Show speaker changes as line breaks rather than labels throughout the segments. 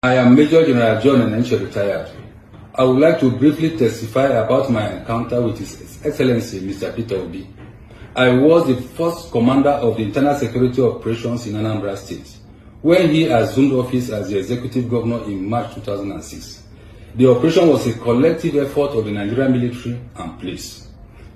I am Major General John Enenche, retired. I would like to briefly testify about my encounter with His Excellency Mr. Peter Obi. I was the first commander of the Internal Security Operations in Anambra State when he assumed office as the executive governor in March 2006. The operation was a collective effort of the Nigerian military and police.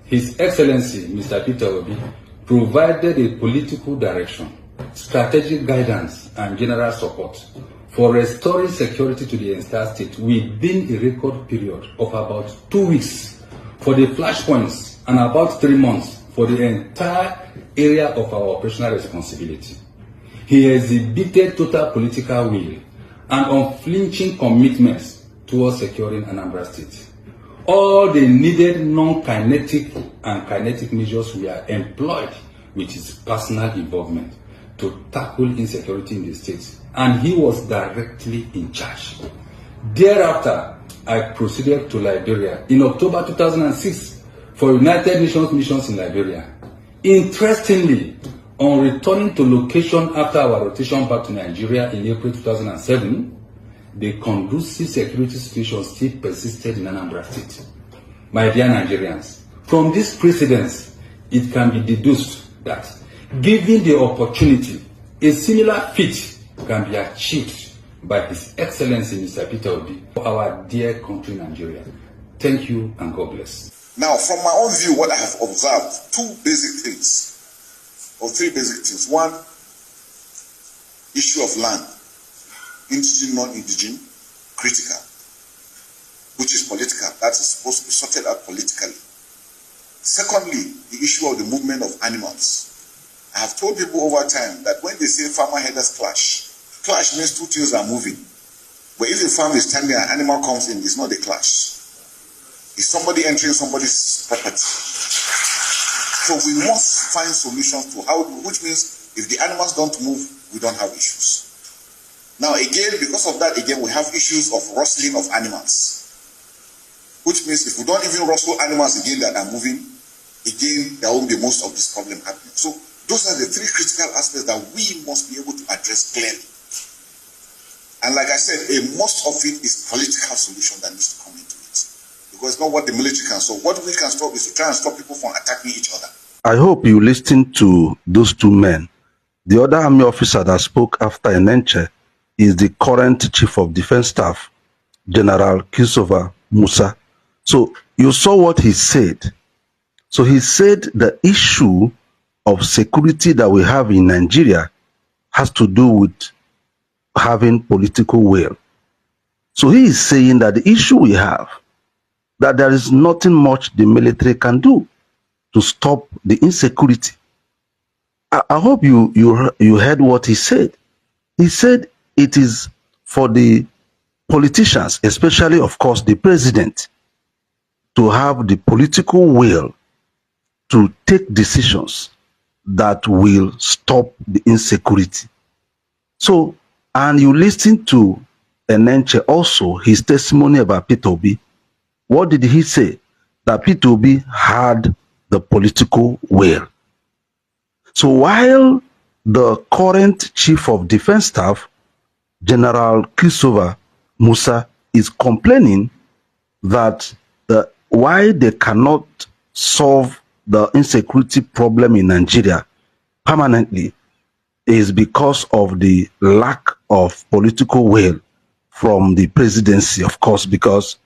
His Excellency Mr. Peter Obi provided a political direction, strategic guidance, and general support for restoring security to the entire state within a record period of about 2 weeks for the flashpoints and about 3 months for the entire area of our operational responsibility. He exhibited total political will and unflinching commitments towards securing Anambra State. All the needed non-kinetic and kinetic measures were employed with his personal involvement to tackle insecurity in the state, and he was directly in charge. Thereafter, I proceeded to Liberia in October 2006 for United Nations missions in Liberia. Interestingly, on returning to location after our rotation back to Nigeria in April 2007, the conducive security situation still persisted in Anambra State. My dear Nigerians, from this precedence, it can be deduced that, given the opportunity, a similar feat can be achieved by His Excellency Mr. Peter Obi for our dear country Nigeria. Thank you and God bless.
Now, from my own view, what I have observed, two basic things, or three basic things. One, issue of land, indigene, non-indigene, critical, which is political. That is supposed to be sorted out politically. Secondly, the issue of the movement of animals. I have told people over time that when they say farmer headers clash means two things are moving. But if the farm is standing and an animal comes in, it's not a clash. It's somebody entering somebody's property. So we must find solutions to how, which means if the animals don't move, we don't have issues. Now again, because of that, again, we have issues of rustling of animals. Which means if we don't even rustle animals again that are moving, again, there won't be most of this problem happening. So those are the three critical aspects that we must be able to address clearly. And like I said, most of it is political solution that needs to come into it. Because it's not what the military can solve. What we can stop is to try and stop people from attacking each other.
I hope you listened to those two men. The other army officer that spoke after Enenche is the current Chief of Defense Staff, General Christopher Musa. So you saw what he said. So he said the issue of security that we have in Nigeria has to do with having political will. So he is saying that the issue we have, that there is nothing much the military can do to stop the insecurity. I hope you heard what he said. He said it is for the politicians, especially, of course, the president, to have the political will to take decisions that will stop the insecurity. So, and you listen to Enenche also, his testimony about Peter Obi. What did he say? That Peter Obi had the political will. So while the current Chief of Defense Staff, General Christopher Musa, is complaining that why they cannot solve the insecurity problem in Nigeria permanently is because of the lack of political will from the presidency, of course, because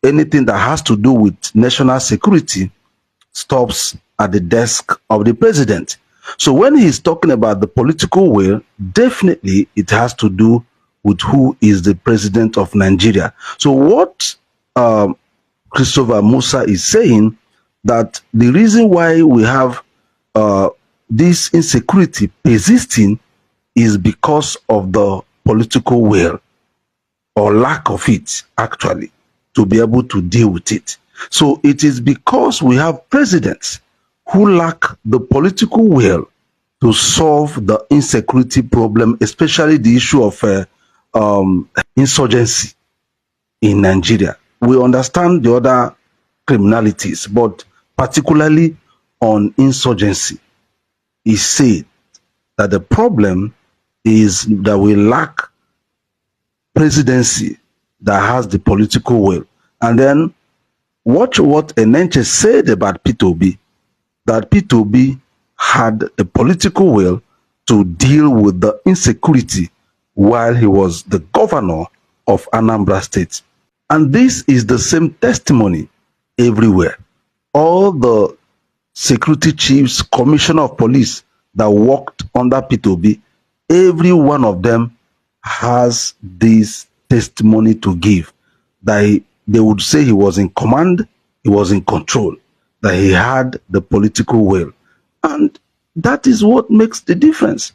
anything that has to do with national security stops at the desk of the president. So when he's talking about the political will, definitely it has to do with who is the president of Nigeria. So what Christopher Musa is saying, that the reason why we have this insecurity persisting is because of the political will, or lack of it, actually, to be able to deal with it. So it is because we have presidents who lack the political will to solve the insecurity problem, especially the issue of insurgency in Nigeria. We understand the other criminalities, but particularly on insurgency, he said that the problem is that we lack presidency that has the political will. And then watch what Enenche said about Peter Obi, that Peter Obi had a political will to deal with the insecurity while he was the governor of Anambra State. And this is the same testimony everywhere. All the security chiefs, commissioner of police that worked under Peter Obi, every one of them has this testimony to give, that they would say he was in command, he was in control, that he had the political will. And that is what makes the difference.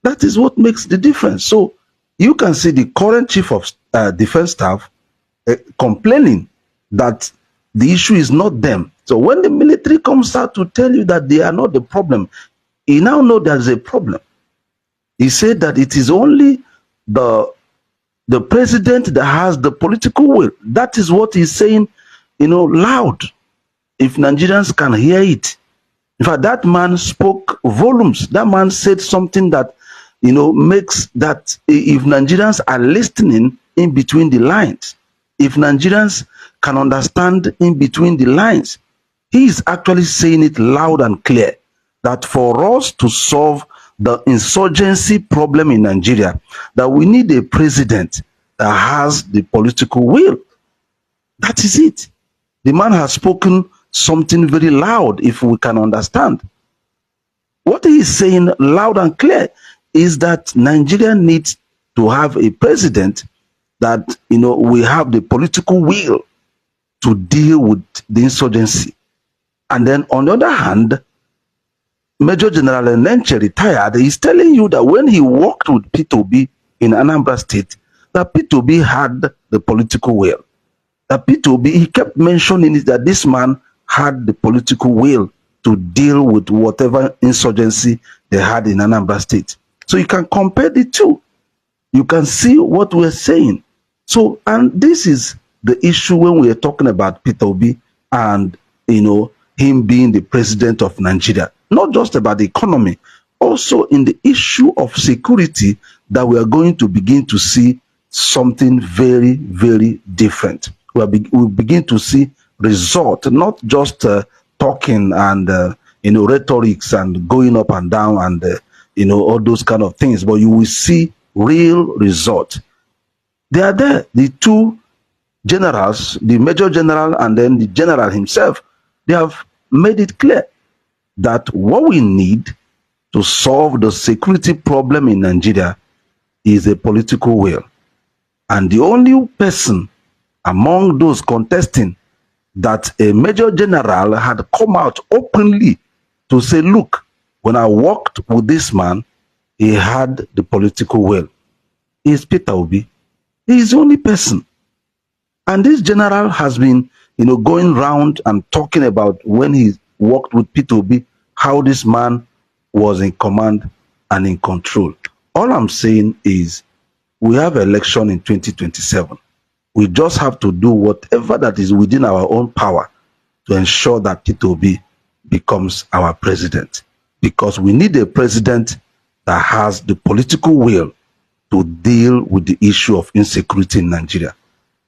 That is what makes the difference. So you can see the current chief of defense staff complaining that the issue is not them. So when the military comes out to tell you that they are not the problem, he now knows there's a problem. He said that it is only the president that has the political will. That is what he's saying, loud, if Nigerians can hear it. In fact, that man spoke volumes. That man said something that, makes that if Nigerians are listening in between the lines, if Nigerians can understand in between the lines, he is actually saying it loud and clear that for us to solve the insurgency problem in Nigeria, that we need a president that has the political will. That is it. The man has spoken something very loud, if we can understand. What he is saying loud and clear is that Nigeria needs to have a president that, we have the political will to deal with the insurgency. And then on the other hand, Major General Enenche, retired, is telling you that when he worked with Peter Obi in Anambra State, that Peter Obi had the political will. That Peter Obi, he kept mentioning it, that this man had the political will to deal with whatever insurgency they had in Anambra State. So you can compare the two. You can see what we're saying. So, and this is the issue when we are talking about Peter Obi and, him being the president of Nigeria. Not just about the economy, also in the issue of security, that we are going to begin to see something very, very different. We'll begin to see result, not just talking and, rhetorics and going up and down and, all those kind of things, but you will see real result. They are there, the two generals, the major general and then the general himself, they have made it clear that what we need to solve the security problem in Nigeria is a political will. And the only person among those contesting that a major general had come out openly to say, look, when I worked with this man, he had the political will, is Peter Obi. He is the only person. And this general has been, going round and talking about when he worked with Peter Obi, how this man was in command and in control. All I'm saying is we have an election in 2027. We just have to do whatever that is within our own power to ensure that Peter Obi becomes our president. Because we need a president that has the political will to deal with the issue of insecurity in Nigeria.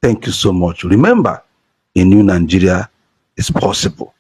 Thank you so much. Remember, a new Nigeria is possible.